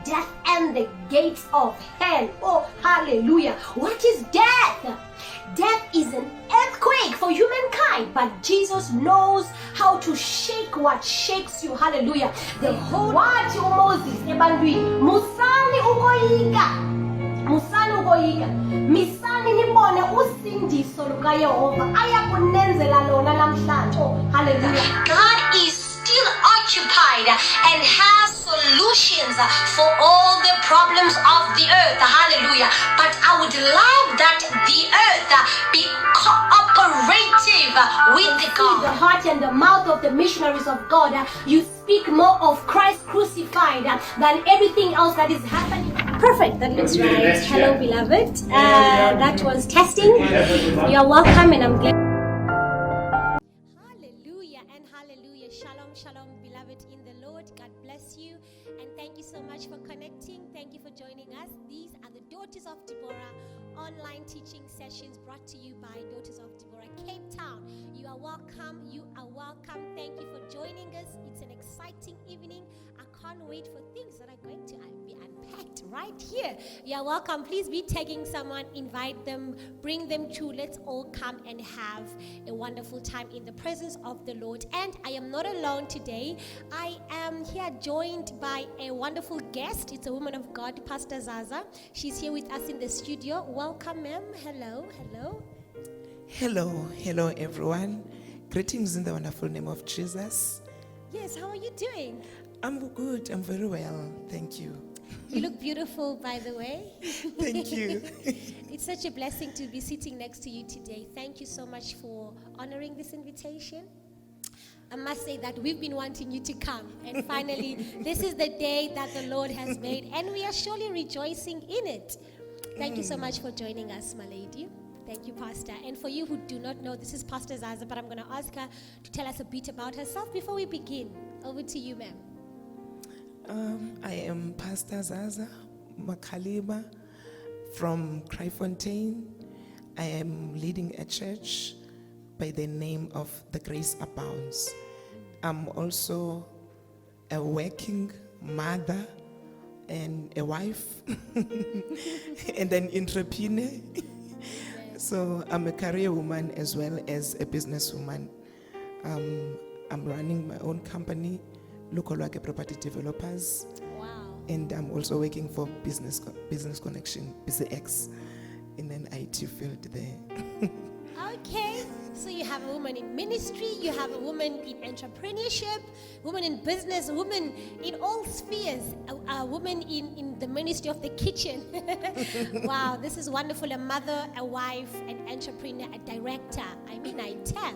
death and the gates of hell. Oh, hallelujah. What is death? Death is an earthquake for humankind, but Jesus knows how to shake what shakes you. Hallelujah. The whole wathi uMoses ebantwini, musani ukoyika, musani ukoyika, misani nibone usindiso lukaYehova ayakunenzela lona namhlanje. Oh, hallelujah. God is still occupied and has solutions for all the problems of the earth. Hallelujah. But I would love that the earth be cooperative with God. The heart and the mouth of the missionaries of God, you speak more of Christ crucified than everything else that is happening. Perfect, that looks right. Hello, beloved. That was testing. You are welcome, and I'm glad. Hallelujah and hallelujah. Shalom, shalom, beloved in the Lord. God bless you, and thank you so much for connecting. Thank you for joining us. These are the Daughters of Deborah online teaching sessions brought to you by Daughters of Deborah, Cape Town. You are welcome. You are welcome. Thank you for joining us. It's an exciting evening. I can't wait for things that are going to be unpacked right here. You are welcome. Please be tagging someone, invite them, bring them to. Let's all come and have a wonderful time in the presence of the Lord. And I am not alone today. I am here joined by a wonderful guest. It's a woman of God, Pastor Zaza. She's here with us in the studio. Welcome, ma'am. Hello, hello. Hello, hello everyone. Greetings in the wonderful name of Jesus. Yes, how are you doing? I'm good, I'm very well, thank you. You look beautiful, by the way. Thank you. It's such a blessing to be sitting next to you today. Thank you so much for honoring this invitation. I must say that we've been wanting you to come, and finally, this is the day that the Lord has made, and we are surely rejoicing in it. Thank you so much for joining us, my lady. Thank you, Pastor. And for you who do not know, this is Pastor Zaza, but I'm going to ask her to tell us a bit about herself before we begin. Over to you, ma'am. I am Pastor Zaza Makalima from Kraaifontein. I am leading a church by the name of the Grace Abounds. I'm also a working mother and a wife and an entrepreneur. So I'm a career woman as well as a businesswoman. I'm running my own company, Luthando Property Developers. Wow. And I'm also working for Business Connection, BZX, in an IT field there. Okay, so you have a woman in ministry, you have a woman in entrepreneurship, woman in business, a woman in all spheres, a woman in the ministry of the kitchen. Wow, this is wonderful. A mother, a wife, an entrepreneur, a director. I tap.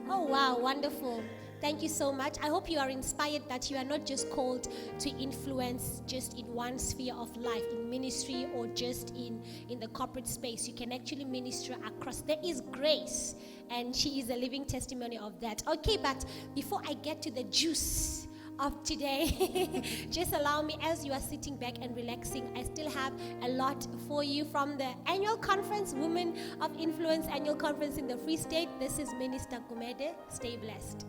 Oh, wow, wonderful. Thank you so much. I hope you are inspired that you are not just called to influence just in one sphere of life, in ministry or just in the corporate space. You can actually minister across. There is grace, and she is a living testimony of that. Okay, but before I get to the juice of today, just allow me, as you are sitting back and relaxing, I still have a lot for you from the annual conference, Women of Influence annual conference in the Free State. This is Minister Gumede. Stay blessed.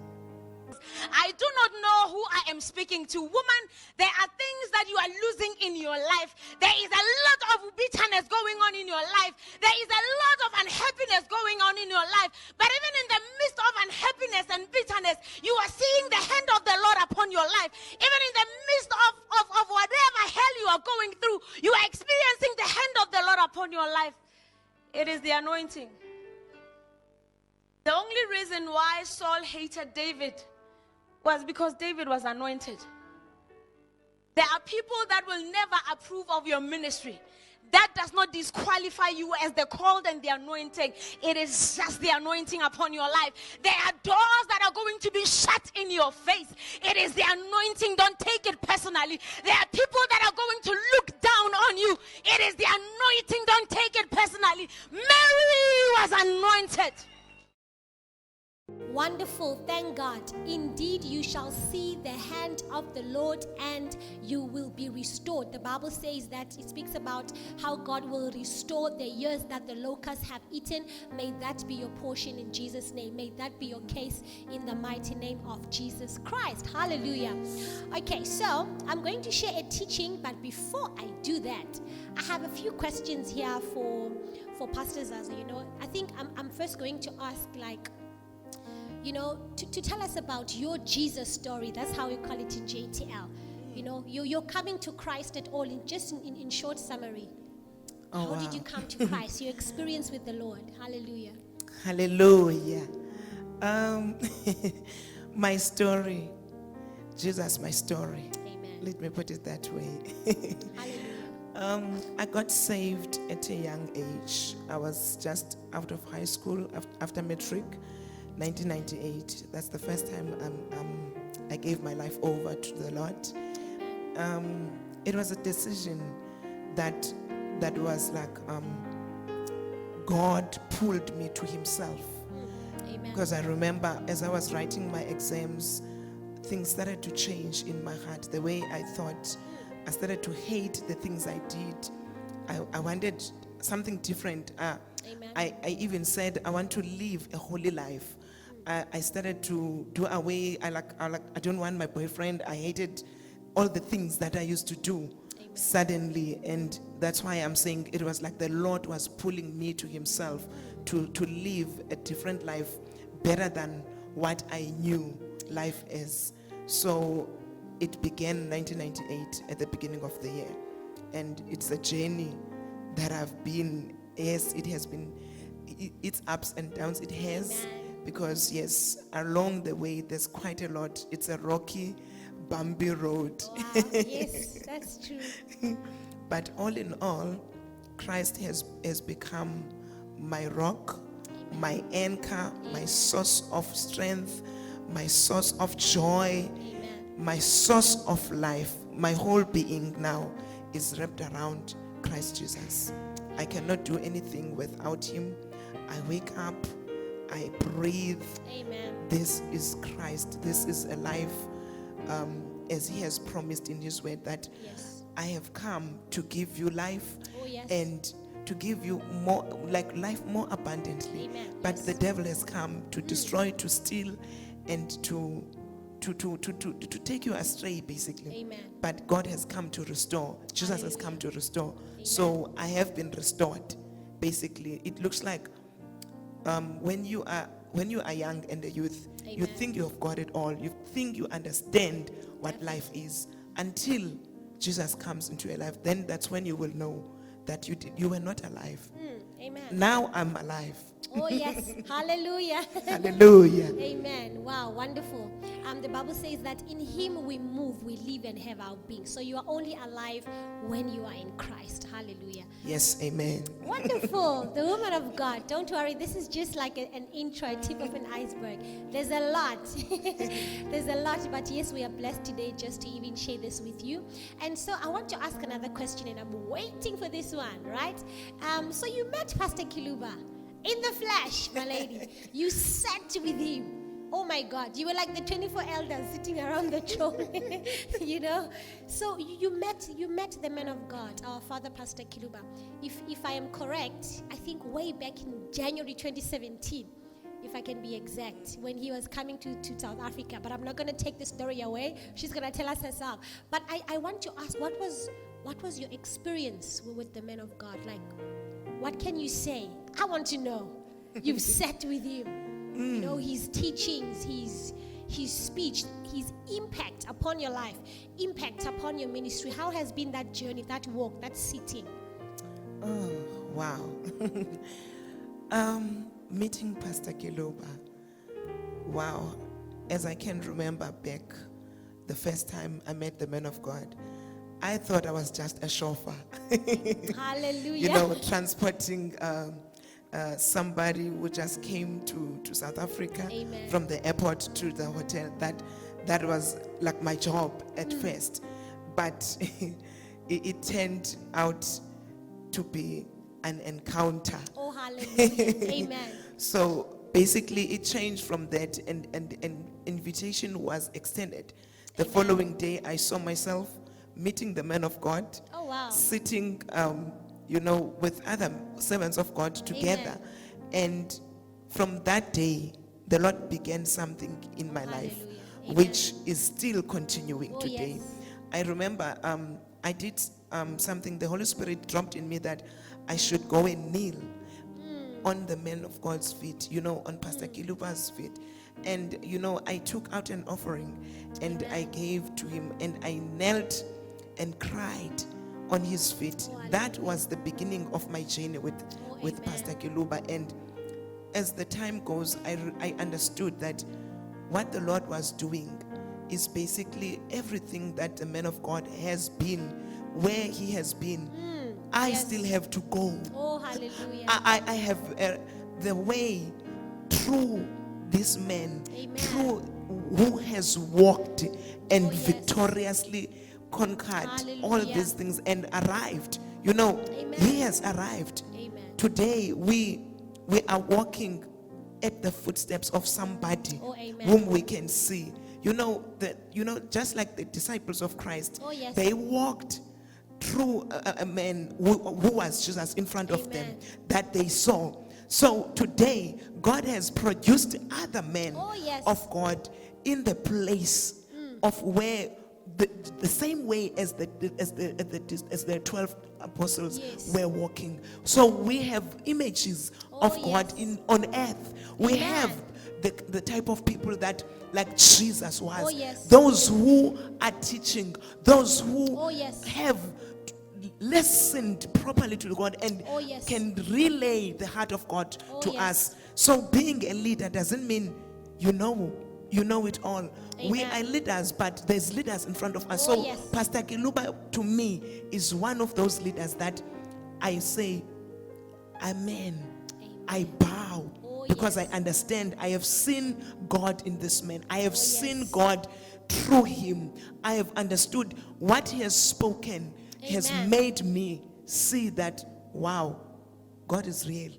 I do not know who I am speaking to. Woman, there are things that you are losing in your life. There is a lot of bitterness going on in your life. There is a lot of unhappiness going on in your life. But even in the midst of unhappiness and bitterness, you are seeing the hand of the Lord upon your life. Even in the midst of whatever hell you are going through, you are experiencing the hand of the Lord upon your life. It is the anointing. The only reason why Saul hated David was because David was anointed. There are people that will never approve of your ministry. That does not disqualify you as the called and the anointing. It is just the anointing upon your life. There are doors that are going to be shut in your face. It is the anointing. Don't take it personally. There are people that are going to look down on you. It is the anointing. Don't take it personally. Mary was anointed. Wonderful. Thank God. God. Indeed, you shall see the hand of the Lord and you will be restored. The Bible says that it speaks about how God will restore the years that the locusts have eaten. May that be your portion in Jesus' name. May that be your case in the mighty name of Jesus Christ. Hallelujah. Okay, so I'm going to share a teaching, but before I do that, I have a few questions here for Pastor Zaza. I think I'm first going to ask, to tell us about your Jesus story. That's how we call it in JTL. You're coming to Christ at all, in short summary. How did you come to Christ? Your experience with the Lord. Hallelujah. Hallelujah. My story. Jesus, my story. Amen. Let me put it that way. Hallelujah. I got saved at a young age. I was just out of high school after matric, 1998. That's the first time I gave my life over to the Lord. It was a decision that was like God pulled me to Himself. Amen. Because I remember as I was writing my exams, things started to change in my heart. The way I thought, I started to hate the things I did. I wanted something different. Amen. I even said I want to live a holy life. I started to do away. I don't want my boyfriend. I hated all the things that I used to do. Amen. Suddenly, and that's why I'm saying it was like the Lord was pulling me to Himself to live a different life, better than what I knew life is. So it began 1998 at the beginning of the year, and it's a journey that I've been. Yes, it has been. It's ups and downs. It has. Amen. Because yes, along the way there's quite a lot. It's a rocky, bumpy road. Wow. Yes, that's true. But all in all, Christ has become my rock, my anchor, my source of strength, my source of joy, Amen. my source of life. My whole being now is wrapped around Christ Jesus. I cannot do anything without Him. I wake up, I breathe. Amen. This is Christ. This is a life as He has promised in His word that Yes. I have come to give you life, Oh, yes. and to give you more, like life more abundantly. Amen. But Yes. the devil has come to destroy, to steal, and to take you astray, basically. Amen. But God has come to restore. Jesus has Hallelujah. come to restore. Amen. So I have been restored. Basically, it looks like when you are young and a youth, you Amen. think you have got it all. You think you understand what life is until Jesus comes into your life. Then that's when you will know that you were not alive. Amen. Now I'm alive. Oh, yes. Hallelujah. Hallelujah. Amen. Wow, wonderful. The Bible says that in Him we move, we live, and have our being. So you are only alive when you are in Christ. Hallelujah. Yes, amen. Wonderful. The woman of God. Don't worry. This is just like an intro, a tip of an iceberg. There's a lot. There's a lot. But yes, we are blessed today just to even share this with you. And so I want to ask another question, and I'm waiting for this one, right? So you met Pastor Kiluba in the flesh, my lady. You sat with him. Oh my God, you were like the 24 elders sitting around the throne, So you met the man of God, our father, Pastor Kiluba. If I am correct, I think way back in January 2017, if I can be exact, when he was coming to South Africa. But I'm not going to take the story away. She's going to tell us herself. But I want to ask, what was your experience with the man of God? Like, what can you say? I want to know. You've sat with him. His teachings, his speech, his impact upon your life, impact upon your ministry. How has been that journey, that walk, that sitting? Oh, wow. Meeting Pastor Kiluba. Wow. As I can remember back, the first time I met the man of God, I thought I was just a chauffeur. Hallelujah. Transporting somebody who just came to South Africa. Amen. From the airport to the hotel. That was like my job at first. But it turned out to be an encounter. Oh, hallelujah. Amen. So basically it changed from that, and an invitation was extended. The following day, I saw myself meeting the man of God, Oh, wow. sitting, with other servants of God together. And from that day, the Lord began something in my life, Hallelujah. which is still continuing Oh, today. yes. I remember I did something, the Holy Spirit dropped in me that I should go and kneel on the man of God's feet, on Pastor Kiluba's feet. And, I took out an offering and I gave to him, and I knelt and cried on his feet. That was the beginning of my journey with Pastor Kiluba. And as the time goes, I understood that what the Lord was doing is basically everything that the man of God has been, where he has been. I still have to go. Oh, hallelujah. I have the way through this man, through who has walked and victoriously conquered all these things and arrived. He has arrived. Amen. Today we are walking at the footsteps of somebody amen. whom we can see. Just like the disciples of Christ, they walked through a man who was Jesus in front of them that they saw. So today, God has produced other men of God in the place of where the same way as the 12 apostles were walking. So we have images of God on earth. We have the type of people that like Jesus was. Those who are teaching, those who have listened properly to God and can relay the heart of God to us. So being a leader doesn't mean you know it all. We are leaders, but there's leaders in front of us. Pastor Kiluba to me is one of those leaders that I say, Amen. I bow because I understand. I have seen God in this man. I have seen God through him. I have understood what he has spoken has made me see that, wow, God is real.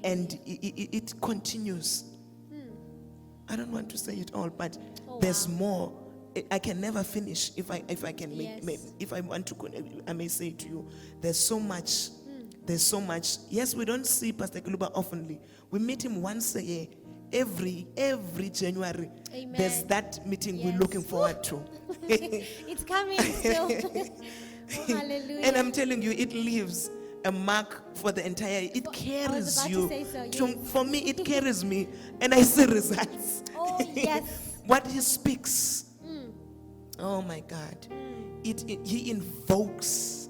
And it continues. I don't want to say it all, but there's more. I can never finish if I can if I want to. I may say to you, there's so much. There's so much. Yes, we don't see Pastor Kiluba oftenly. We meet him once a year. Every January, there's that meeting we're looking forward to. It's coming still. Oh, hallelujah. And I'm telling you, it leaves a mark for the entire. It carries you. For me, it carries me, and I see results. Oh yes. What he speaks. Oh my God. He invokes.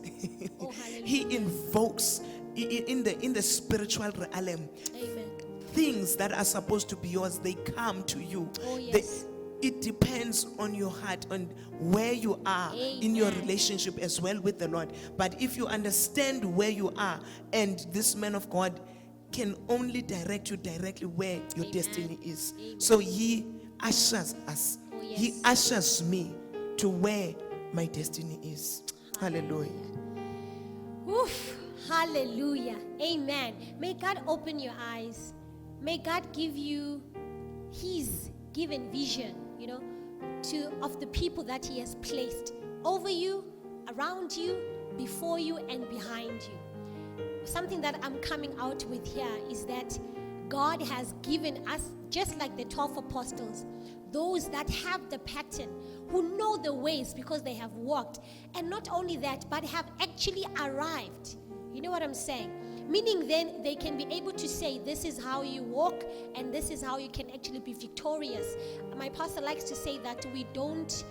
He invokes in the spiritual realm. Amen. Things that are supposed to be yours, they come to you. Oh yes. It depends on your heart, on where you are in your relationship as well with the Lord. But if you understand where you are, and this man of God can only direct you directly where your destiny is. So he ushers us. He ushers me to where my destiny is. Hallelujah. Oof. Hallelujah. Amen. May God open your eyes. May God give you his given vision, of the people that he has placed over you, around you, before you, and behind you. Something that I'm coming out with here is that God has given us, just like the 12 apostles, those that have the pattern, who know the ways because they have walked. And not only that, but have actually arrived. You know what I'm saying? Meaning then they can be able to say, this is how you walk and this is how you can actually be victorious. My pastor likes to say that we don't,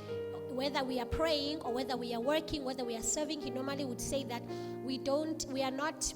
whether we are praying or whether we are working, whether we are serving, he normally would say that we are not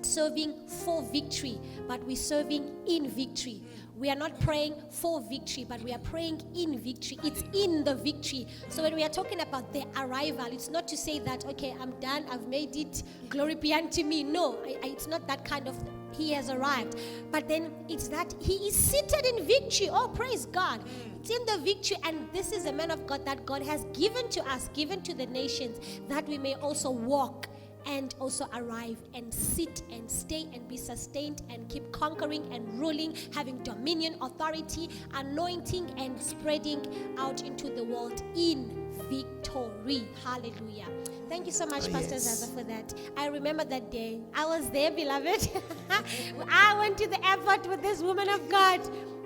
serving for victory, but we're serving in victory. We are not praying for victory, but we are praying in victory. It's in the victory. So when we are talking about the arrival, it's not to say that, okay, I'm done, I've made it, glory be unto me. No, it's not that kind of, he has arrived. But then it's that he is seated in victory. Oh, praise God. It's in the victory. And this is a man of God that God has given to us, given to the nations, that we may also walk and also arrive and sit and stay and be sustained and keep conquering and ruling, having dominion, authority, anointing, and spreading out into the world in victory. Hallelujah. Thank you so much, Pastor Zaza, for that. I remember that day. I was there, beloved. I went to the airport with this woman of God.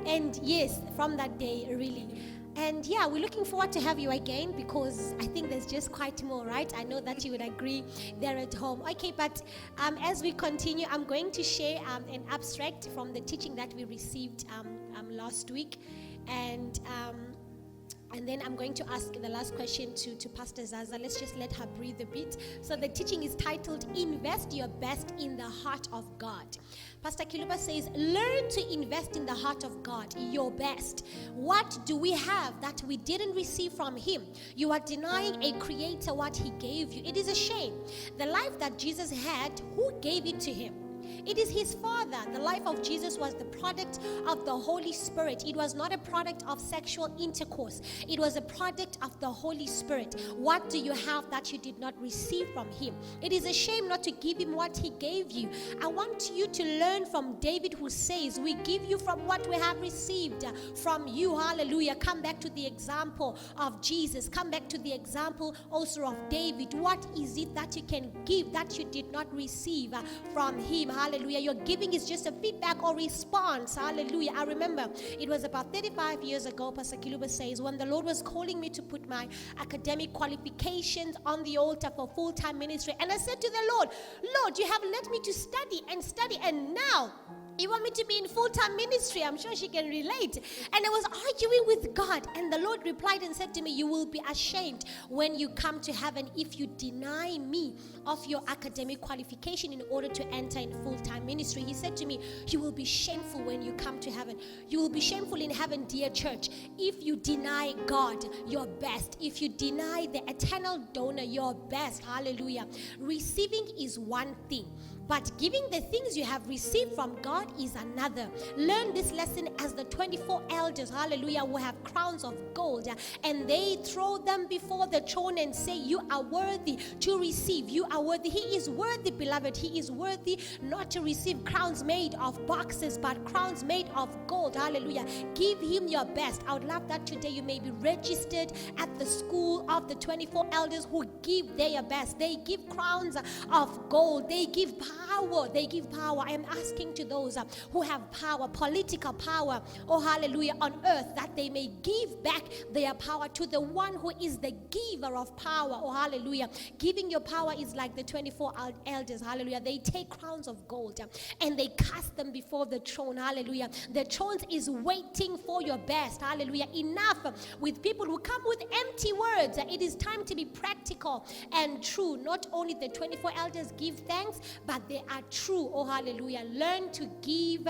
And yes, from that day, really. And yeah, we're looking forward to have you again, because I think there's just quite more, right? I know that you would agree there at home. Okay, but as we continue, I'm going to share an abstract from the teaching that we received last week. And then I'm going to ask the last question to Pastor Zaza. Let's just let her breathe a bit. So the teaching is titled, Invest Your Best in the Heart of God. Pastor Kiluba says, learn to invest in the heart of God, your best. What do we have that we didn't receive from Him? You are denying a creator what He gave you. It is a shame. The life that Jesus had, who gave it to Him? It is His Father. The life of Jesus was the product of the Holy Spirit. It was not a product of sexual intercourse. It was a product of the Holy Spirit. What do you have that you did not receive from Him? It is a shame not to give Him what He gave you. I want you to learn from David, who says, we give you from what we have received from you. Hallelujah. Come back to the example of Jesus. Come back to the example also of David. What is it that you can give that you did not receive from Him? Hallelujah. Your giving is just a feedback or response. Hallelujah. I remember it was about 35 years ago, Pastor Kiluba says, when the Lord was calling me to put my academic qualifications on the altar for full-time ministry. And I said to the Lord, you have led me to study, and now you want me to be in full-time ministry. I'm sure she can relate. And I was arguing with God, and the Lord replied and said to me, you will be ashamed when you come to heaven if you deny me of your academic qualification in order to enter in full-time ministry. He said to me, you will be shameful when you come to heaven. You will be shameful in heaven, dear church, if you deny God your best, if you deny the eternal donor your best. Hallelujah. Receiving is one thing, but giving the things you have received from God is another. Learn this lesson as the 24 elders, hallelujah, who have crowns of gold, and they throw them before the throne and say, you are worthy to receive. You are worthy. He is worthy, beloved. He is worthy not to receive crowns made of boxes, but crowns made of gold. Hallelujah. Give Him your best. I would love that today you may be registered at the school of the 24 elders who give their best. They give crowns of gold. They give power. They give power. I am asking to those who have power, political power, oh hallelujah, on earth, that they may give back their power to the one who is the giver of power, oh hallelujah. Giving your power is like the 24 elders, hallelujah. They take crowns of gold and they cast them before the throne, hallelujah. The throne is waiting for your best, hallelujah. Enough with people who come with empty words. It is time to be practical and true. Not only the 24 elders give thanks, but they are true, oh hallelujah. Learn to give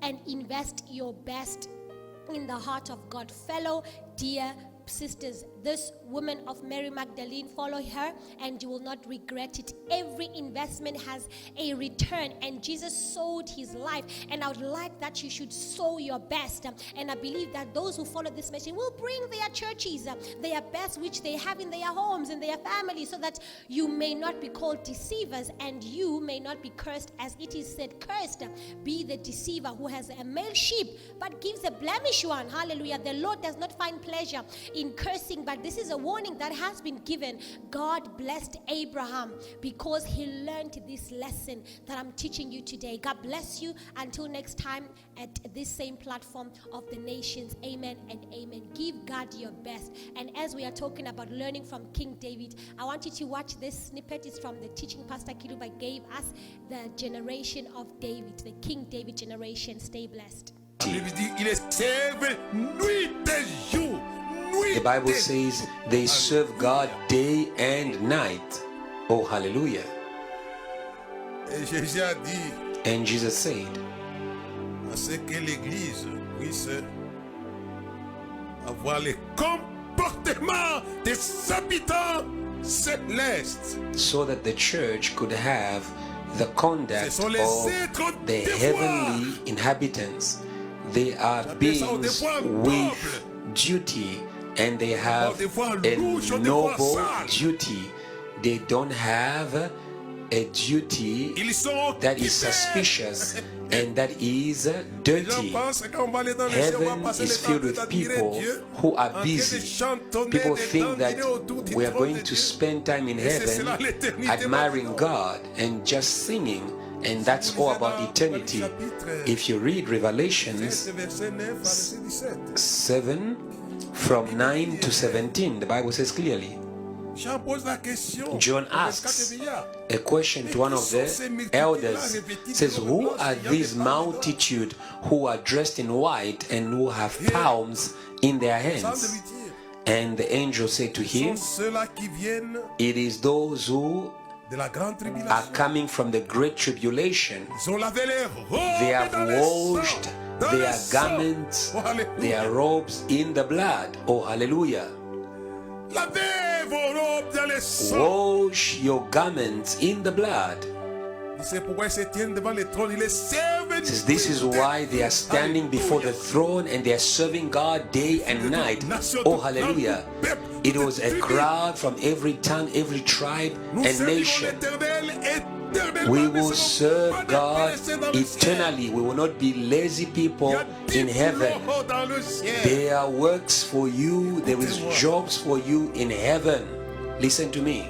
and invest your best in the heart of God. Fellow dear sisters, this woman of Mary Magdalene, follow her and you will not regret it. Every investment has a return, and Jesus sowed His life, and I would like that you should sow your best. And I believe that those who follow this mission will bring their churches, their best which they have in their homes, in their families, so that you may not be called deceivers and you may not be cursed, as it is said, cursed be the deceiver who has a male sheep but gives a blemished one. Hallelujah. The Lord does not find pleasure in cursing, but this is a warning that has been given. God blessed Abraham because he learned this lesson that I'm teaching you today. God bless you. Until next time at this same platform of the nations. Amen and amen. Give God your best. And as we are talking about learning from King David, I want you to watch this snippet. It's from the teaching Pastor Kiluba gave us, the generation of David, the King David generation. Stay blessed. The Bible says they serve God day and night. Oh, hallelujah. And Jesus said, c'est que l'Église puisse avoir les comportements des habitants célestes, so that the church could have the conduct of the heavenly inhabitants. They are beings with duty, and they have a noble duty. They don't have a duty that is suspicious and that is dirty. Heaven is filled with people who are busy. People think that we are going to spend time in heaven admiring God and just singing, and that's all about eternity. If you read Revelations 7 from 9 to 17, the Bible says clearly. John asks a question to one of the elders. Says, who are these multitude who are dressed in white and who have palms in their hands? And the angel said to him, it is those who are coming from the great tribulation. They have washed their garments, their robes in the blood. Oh, hallelujah. Wash your garments in the blood. Says, this is why they are standing before the throne and they are serving God day and night. Oh, hallelujah. It was a crowd from every tongue, every tribe and nation. We will serve God eternally. We will not be lazy people in heaven. There are works for you. There is jobs for you in heaven. Listen to me.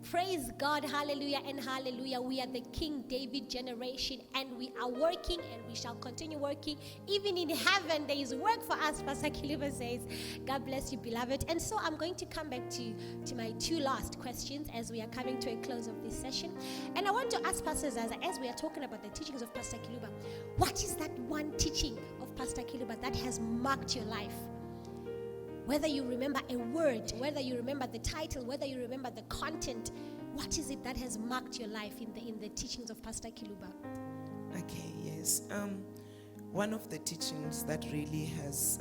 Praise God, hallelujah and hallelujah. We are the King David generation and we are working and we shall continue working. Even in heaven, there is work for us, Pastor Kiluba says. God bless you, beloved. And so I'm going to come back to my two last questions as we are coming to a close of this session. And I want to ask Pastor Zaza, as we are talking about the teachings of Pastor Kiluba, what is that one teaching of Pastor Kiluba that has marked your life? Whether you remember a word, whether you remember the title, whether you remember the content, what is it that has marked your life in the teachings of Pastor Kiluba? Okay, yes. One of the teachings that really has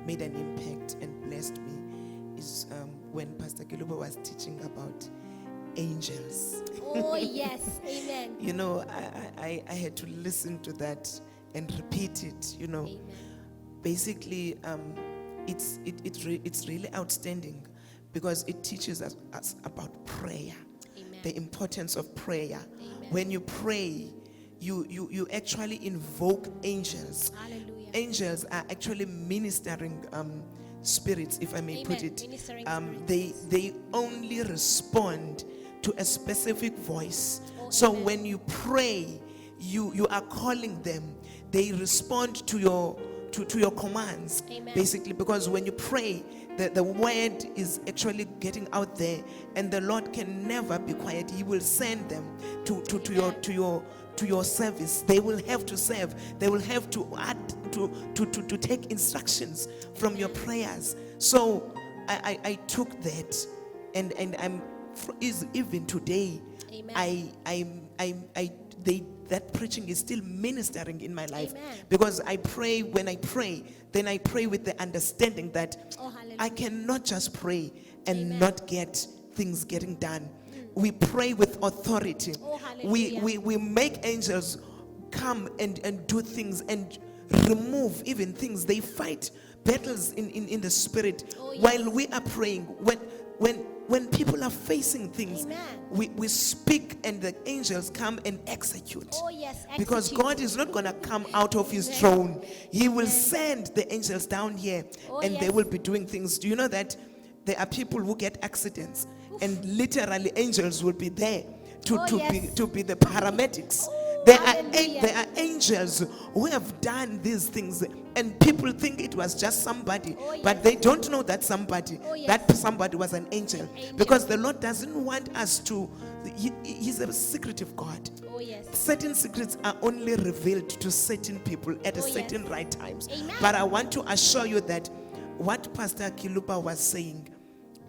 made an impact and blessed me is when Pastor Kiluba was teaching about angels. Oh, yes. Amen. You know, I had to listen to that and repeat it, you know. Amen. Basically, it's really outstanding because it teaches us about prayer. Amen. The importance of prayer. Amen. When you pray, you actually invoke angels. Hallelujah. Angels are actually ministering spirits, if I may Amen. put it. Ministering They only respond to a specific voice. Oh, so amen. when you pray, you are calling them. They respond to your commands. Amen. Basically, because when you pray, the word is actually getting out there, and the Lord can never be quiet. He will send them to your service. They will have to serve. They will have to add to take instructions from your prayers. So I took that, and I'm even today. Amen. That preaching is still ministering in my life. Amen. Because I pray, when I pray, then I pray with the understanding that Oh, hallelujah. I cannot just pray and Amen. not get things getting done. We pray with authority. Oh, hallelujah. We make angels come and do things and remove even things. They fight battles in the spirit. Oh, yes. While we are praying. When people are facing things, Amen. we speak and the angels come and execute. Oh, yes. Because Execute. God is not going to come out of his Amen. throne. He will send the angels down here, Oh, and they yes. will be doing things. Do you know that there are people who get accidents, and literally angels will be there Oh, yes. to be the paramedics. Oh, There hallelujah. are angels who have done these things, and people think it was just somebody, Oh, yes. but they don't know that somebody, Oh, yes. that somebody was an angel. Angel. Because the Lord doesn't want us to, he's a secretive God. Oh, yes. Certain secrets are only revealed to certain people at a Oh, yes. certain right times. Amen. But I want to assure you that what Pastor Kiluba was saying,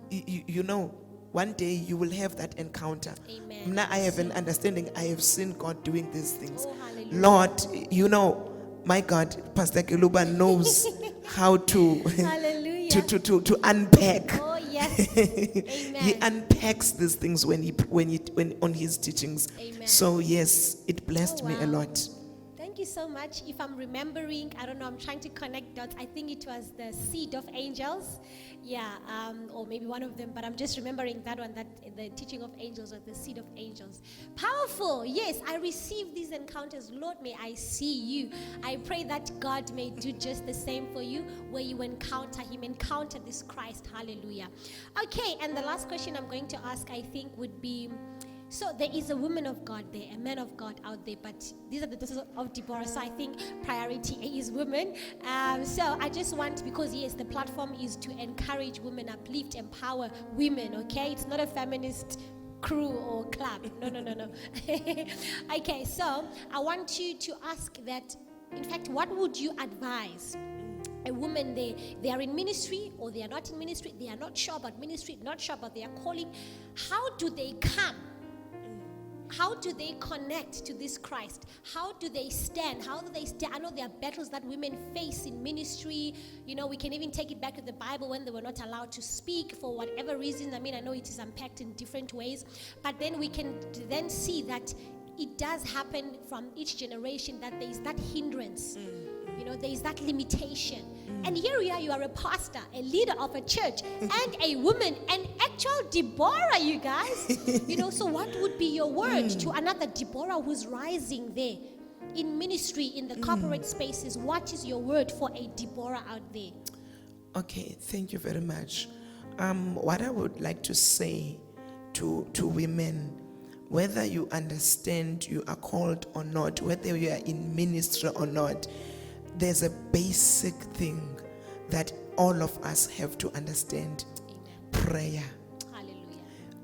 you know, one day you will have that encounter. Amen. Now I have an understanding. I have seen God doing these things. Oh, hallelujah. Lord, you know, my God, Pastor Kiluba knows how to Hallelujah. to unpack. Oh, yes. He Amen. unpacks these things when on his teachings. Amen. So yes, it blessed Oh, me a wow. lot. Thank thank you so much. If I'm remembering, I don't know, I'm trying to connect dots. I think it was the seed of angels. Yeah, or maybe one of them, but I'm just remembering that one, that the teaching of angels or the seed of angels. Powerful. Yes, I receive these encounters. Lord, may I see you. I pray that God may do just the same for you, where you encounter him, encounter this Christ. Hallelujah. Okay, and the last question I'm going to ask, I think, would be, so there is a woman of God there, a man of God out there, but these are the daughters of Deborah, so I think priority is women. So I just want, because yes, the platform is to encourage women, uplift, empower women, okay? It's not a feminist crew or club. No. Okay, so I want you to ask that, in fact, what would you advise a woman? They are in ministry, or they are not in ministry, they are not sure about ministry, not sure about their calling. How do they come? How do they connect to this Christ? How do they stand? How do they stand? I know there are battles that women face in ministry. You know, we can even take it back to the Bible when they were not allowed to speak for whatever reason. I mean, I know it is unpacked in different ways, but then we can then see that it does happen from each generation, that there is that hindrance. You know, there is that limitation. And here we are, you are a pastor, a leader of a church, and a woman, an actual Deborah, you guys. You know, so what would be your word to another Deborah who's rising there in ministry, in the corporate spaces? What is your word for a Deborah out there? Okay, thank you very much. What I would like to say to women, whether you understand you are called or not, whether you are in ministry or not, there's a basic thing that all of us have to understand. Amen. Prayer. Hallelujah.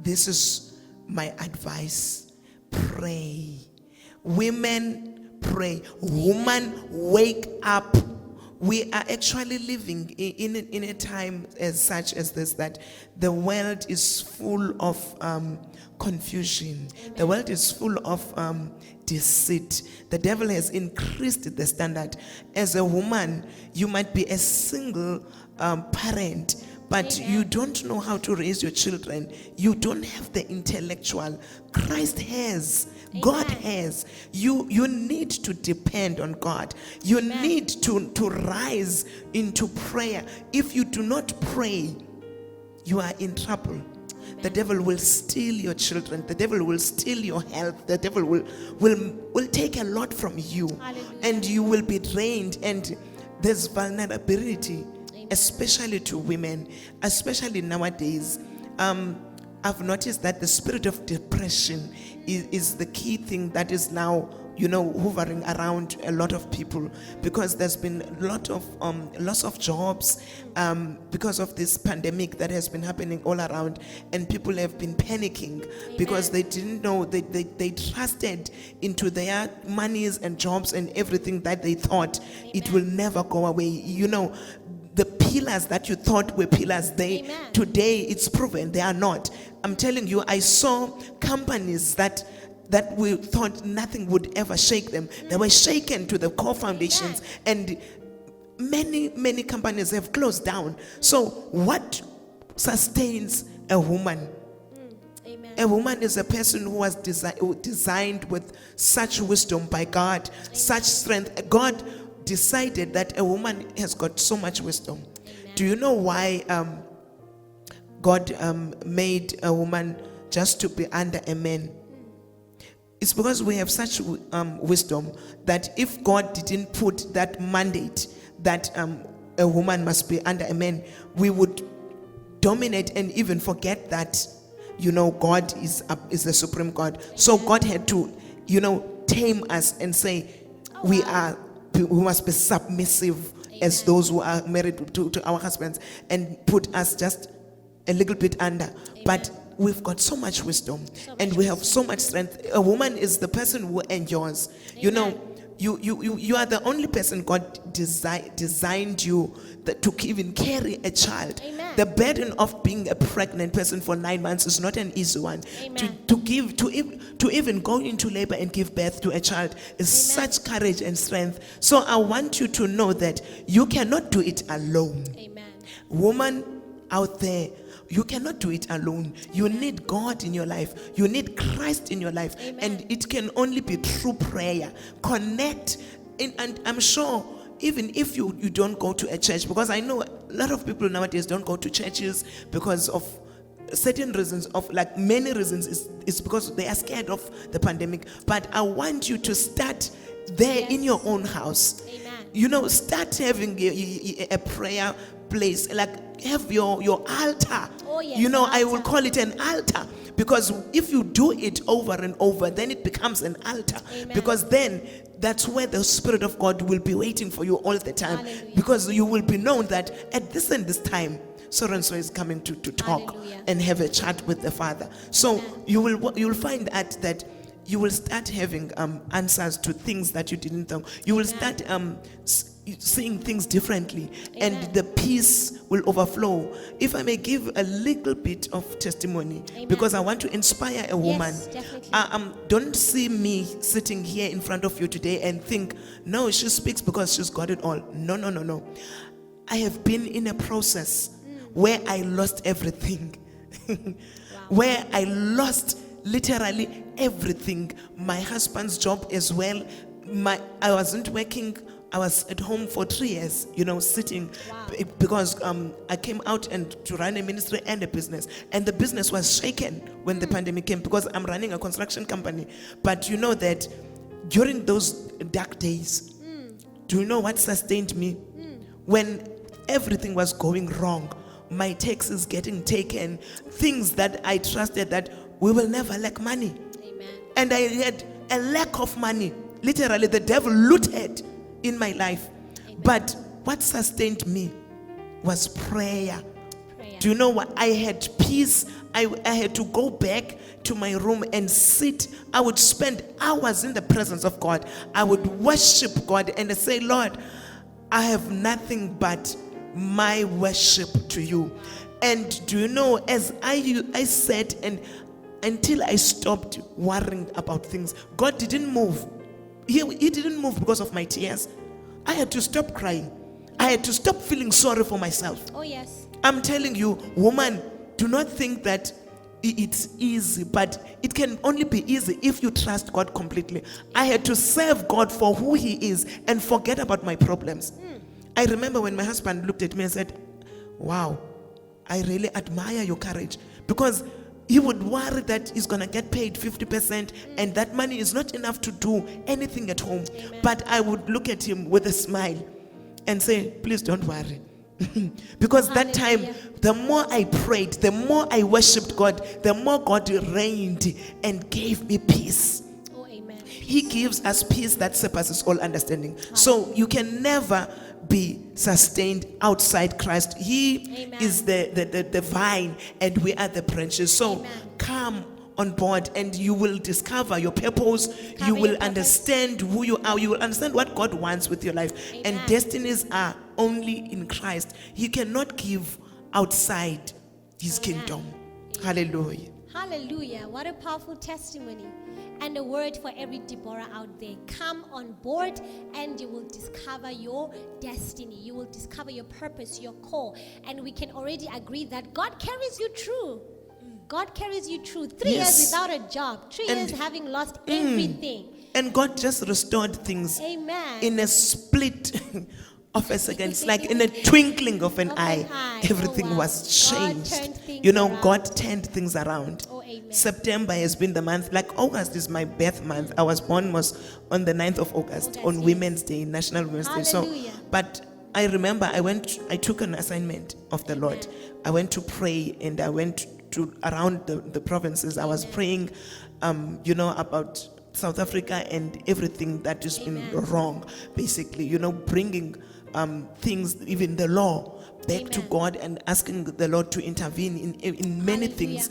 This is my advice. Pray. Women, pray. Woman, wake up. We are actually living in a time as such as this, that the world is full of confusion. Amen. The world is full of deceit. The devil has increased the standard. As a woman, you might be a single parent, but Amen. you don't know how to raise your children. You don't have the intellectual. Christ has. Amen. God has. You need to depend on God. You Amen. need to rise into prayer. If you do not pray, you are in trouble. Amen. The devil will steal your children. The devil will steal your health. The devil will take a lot from you. Hallelujah. And you will be drained. And there's vulnerability, Amen. especially to women, especially nowadays. I've noticed that the spirit of depression is the key thing that is now, hovering around a lot of people, because there's been a lot of loss of jobs because of this pandemic that has been happening all around, and people have been panicking. Amen. Because they didn't know, they trusted into their monies and jobs and everything that they thought Amen. It will never go away. The pillars that you thought were pillars, Amen. Today it's proven they are not. I'm telling you, I saw companies that we thought nothing would ever shake them. They were shaken to the core foundations. Amen. And many companies have closed down. So what sustains a woman? Amen. A woman is a person who was designed with such wisdom by God, Amen. Such strength. God decided that a woman has got so much wisdom. Amen. Do you know why God made a woman just to be under a man? It's because we have such wisdom that if God didn't put that mandate that a woman must be under a man, we would dominate and even forget that, God is the supreme God. Amen. So God had to, tame us and say, we must be submissive. Amen. As those who are married to our husbands, and put us just a little bit under. Amen. But we've got so much wisdom, and we have so much strength. A woman is the person who endures. Amen. You are the only person God designed you to even carry a child. Amen. The burden of being a pregnant person for 9 months is not an easy one. To even go into labor and give birth to a child is Amen. Such courage and strength. So I want you to know that you cannot do it alone. Amen. Woman out there, you cannot do it alone. You need God in your life. You need Christ in your life. Amen. And it can only be through prayer. Connect and I'm sure even if you don't go to a church, because I know a lot of people nowadays don't go to churches because of certain reasons, of like many reasons, is because they are scared of the pandemic. But I want you to start there in your own house. Amen. Start having a prayer place, like have your altar. Oh, yes, I will altar. call it an altar, because if you do it over and over, then it becomes an altar. Amen. Because then that's where the Spirit of God will be waiting for you all the time. Hallelujah. Because you will be known that at this and this time, so and so is coming to talk Hallelujah. and have a chat with the Father. So you will find that you will start having answers to things that you didn't know. You will start seeing things differently, and the peace will overflow. If I may give a little bit of testimony, because I want to inspire a woman. Yes, definitely. Don't see me sitting here in front of you today and think, no, she speaks because she's got it all. No. I have been in a process where I lost everything. Where I lost literally everything. My husband's job as well. I wasn't working. I was at home for 3 years, sitting, because I came out and to run a ministry and a business, and the business was shaken when the pandemic came, because I'm running a construction company. But you know that during those dark days, do you know what sustained me? When everything was going wrong, my taxes getting taken, things that I trusted that we will never lack money. Amen. And I had a lack of money. Literally, the devil looted in my life. Amen. But what sustained me was prayer. Prayer. Do you know what? I had peace. I had to go back to my room and sit. I would spend hours in the presence of God. I would worship God and say, Lord, I have nothing but my worship to you. And do you know, as I sat and until I stopped worrying about things, God didn't move. He didn't move because of my tears. I had to stop crying. I had to stop feeling sorry for myself. Oh, yes. I'm telling you, woman, do not think that it's easy, but it can only be easy if you trust God completely. I had to serve God for who He is and forget about my problems. I remember when my husband looked at me and said, wow, I really admire your courage, because he would worry that he's going to get paid 50% and that money is not enough to do anything at home. Amen. But I would look at him with a smile and say, please don't worry. Because that time, Hallelujah. the more I prayed, the more I worshipped God, the more God reigned and gave me peace. Oh, amen. He gives us peace that surpasses all understanding. So you can never be sustained outside Christ. He Amen. is the vine and we are the branches. So Amen. come on board and you will discover your purpose. Discover You your will purpose. understand who you are. You will understand what God wants with your life. Amen. And destinies are only in Christ. He cannot give outside His Amen. kingdom. Hallelujah. Hallelujah. What a powerful testimony. And a word for every Deborah out there. Come on board and you will discover your destiny. You will discover your purpose, your call. And we can already agree that God carries you through. God carries you through 3 Yes. years without a job. 3 years And- having lost everything. And God just restored things Amen. in a split of a second. It's like in a twinkling of an Of eye, an eye. everything Oh, wow. was God changed. turned things around. God turned things around. Oh, amen. September has been the month, like August is my birth month. I was born on the 9th of August, August, on yes. Women's Day, National Women's Day. So, Hallelujah. but I remember I took an assignment of the Lord. I went to pray and I went to around the provinces. I was praying, about South Africa and everything that has been wrong, basically, bringing things, even the law, back to Amen. God and asking the Lord to intervene in many Hallelujah. things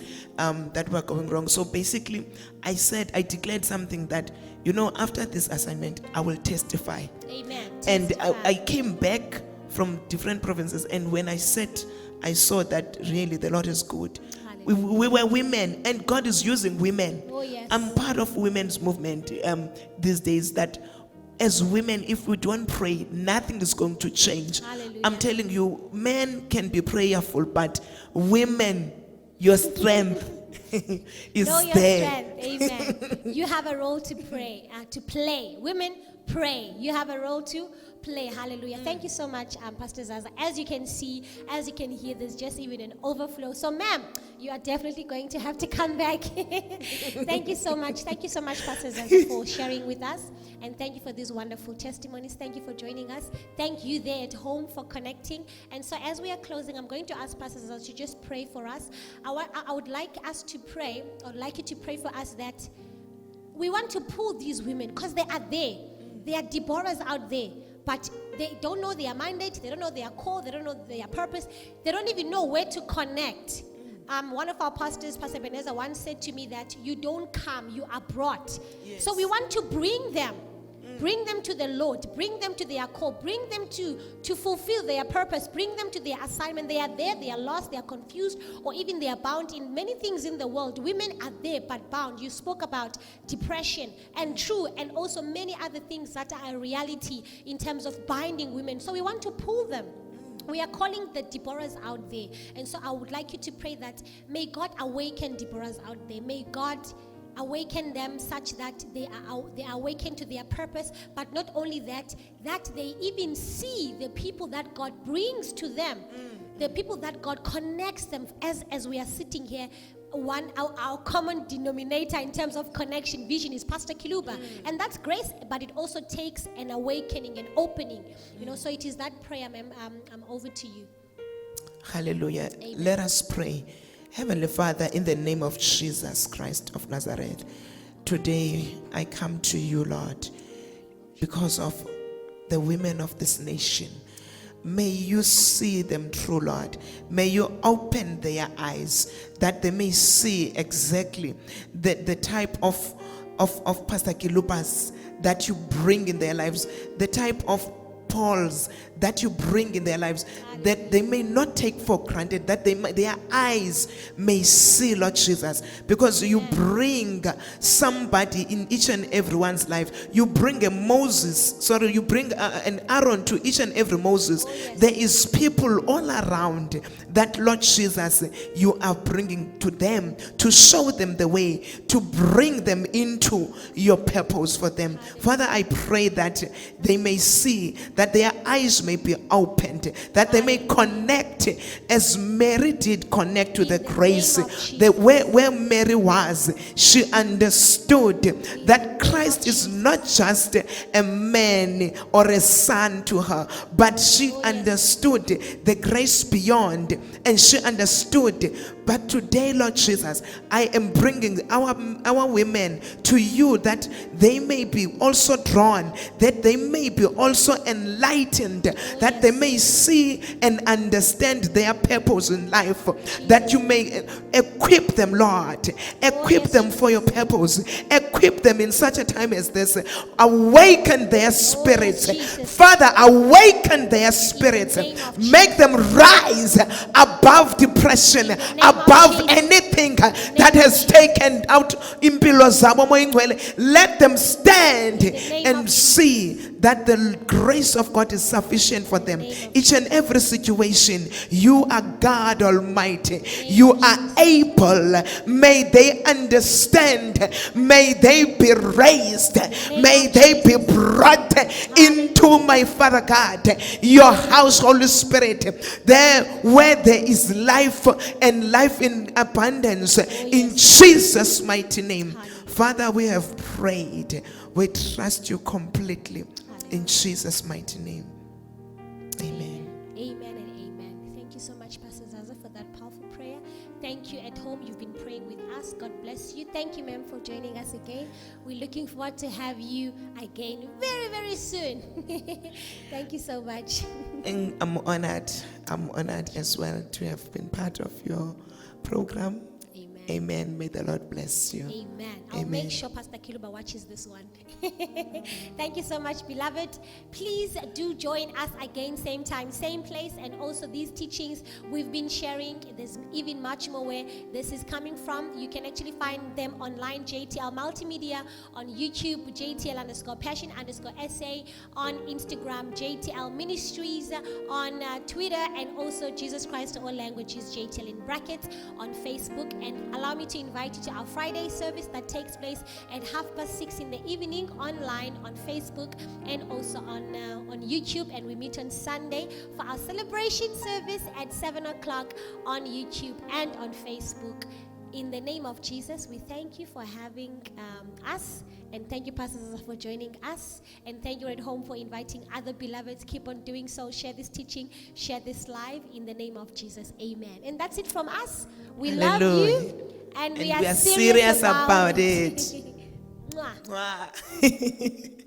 that were going wrong. So basically, I declared something that, after this assignment, I will testify. Amen. And Testify. I came back from different provinces, and when I sat, I saw that really the Lord is good. We were women, and God is using women. Oh, yes. I'm part of women's movement these days, that as women, if we don't pray, nothing is going to change. Hallelujah. I'm telling you, men can be prayerful, but women, your strength is Know your there. strength. Amen. You have a role to play. Women, pray. You have a role to play. Hallelujah. Thank you so much, Pastor Zaza. As you can see, as you can hear, there's just even an overflow. So, ma'am, you are definitely going to have to come back. Thank you so much. Thank you so much, Pastor Zaza, for sharing with us. And thank you for these wonderful testimonies. Thank you for joining us. Thank you there at home for connecting. And so as we are closing, I'm going to ask Pastor Zaza to just pray for us. I would like us to pray, or like you to pray for us that we want to pull these women because they are there. There are Deborahs out there, but they don't know their mandate, they don't know their call, they don't know their purpose, they don't even know where to connect. One of our pastors, Pastor Ebenezer, once said to me that you don't come, you are brought. Yes. So we want to bring them. Bring them to the Lord. Bring them to their call. Bring them to fulfill their purpose. Bring them to their assignment. They are there. They are lost. They are confused. Or even they are bound in many things in the world. Women are there but bound. You spoke about depression and true, and also many other things that are a reality in terms of binding women. So we want to pull them. We are calling the Deborahs out there. And so I would like you to pray that may God awaken Deborahs out there. May God awaken them such that they are awakened to their purpose, but not only that they even see the people that God brings to them, the people that God connects them. As we are sitting here, our common denominator in terms of connection, vision is Pastor Kiluba, and that's grace, but it also takes an awakening, an opening, so it is that prayer, ma'am. I'm over to you. Hallelujah. Amen. Let us pray. Heavenly Father, in the name of Jesus Christ of Nazareth, today I come to you, Lord, because of the women of this nation. May you see them through, Lord. May you open their eyes that they may see exactly the type of Pastor Kilubas that you bring in their lives, the type of Pauls that you bring in their lives, that they may not take for granted, that their eyes may see, Lord Jesus, because you bring somebody in each and everyone's life. You bring a Moses, you bring an Aaron to each and every Moses. There is people all around that, Lord Jesus, you are bringing to them to show them the way, to bring them into your purpose for them. Father, I pray that they may see, that their eyes may be opened, that they may connect as Mary did connect to the grace. Where Mary was, she understood that Christ is not just a man or a son to her, but she understood the grace beyond, and she understood. But today, Lord Jesus, I am bringing our women to you, that they may be also drawn, that they may be also enlightened, that they may see and understand their purpose in life, that you may equip them, Lord, equip them for your purpose, equip them in such a time as this. Awaken their spirits, Father, awaken their spirits, make them rise above depression, above anything that has taken out impilo zabo moingwele. Let them stand and see that the grace of God is sufficient for them. Each and every situation, you are God Almighty. You are able. May they understand. May they be raised. May they be brought into, my Father God, your house, Holy Spirit, there where there is life and life in abundance, in Jesus' mighty name. Father, we have prayed. We trust you completely. In Jesus' mighty name. Amen. Amen and amen. Thank you so much, Pastor Zaza, for that powerful prayer. Thank you at home. You've been praying with us. God bless you. Thank you, ma'am, for joining us again. We're looking forward to have you again very, very soon. Thank you so much. And I'm honored. I'm honored as well to have been part of your program. Amen. Amen. May the Lord bless you. Amen. I'll make sure Pastor Kiluba watches this one. Thank you so much, beloved. Please do join us again, same time, same place. And also these teachings we've been sharing, there's even much more where this is coming from. You can actually find them online, JTL Multimedia, on YouTube, JTL_Passion_SA, on Instagram, JTL Ministries, on Twitter, and also Jesus Christ All Languages, JTL in brackets, on Facebook, and allow me to invite you to our Friday service that takes place at 6:30 in the evening online on Facebook and also on YouTube. And we meet on Sunday for our celebration service at 7 o'clock on YouTube and on Facebook. In the name of Jesus, we thank you for having us. And thank you, Pastor Zaza, for joining us. And thank you at home for inviting other beloveds. Keep on doing so. Share this teaching. Share this live in the name of Jesus. Amen. And that's it from us. We love you. And we are serious about it. Mwah.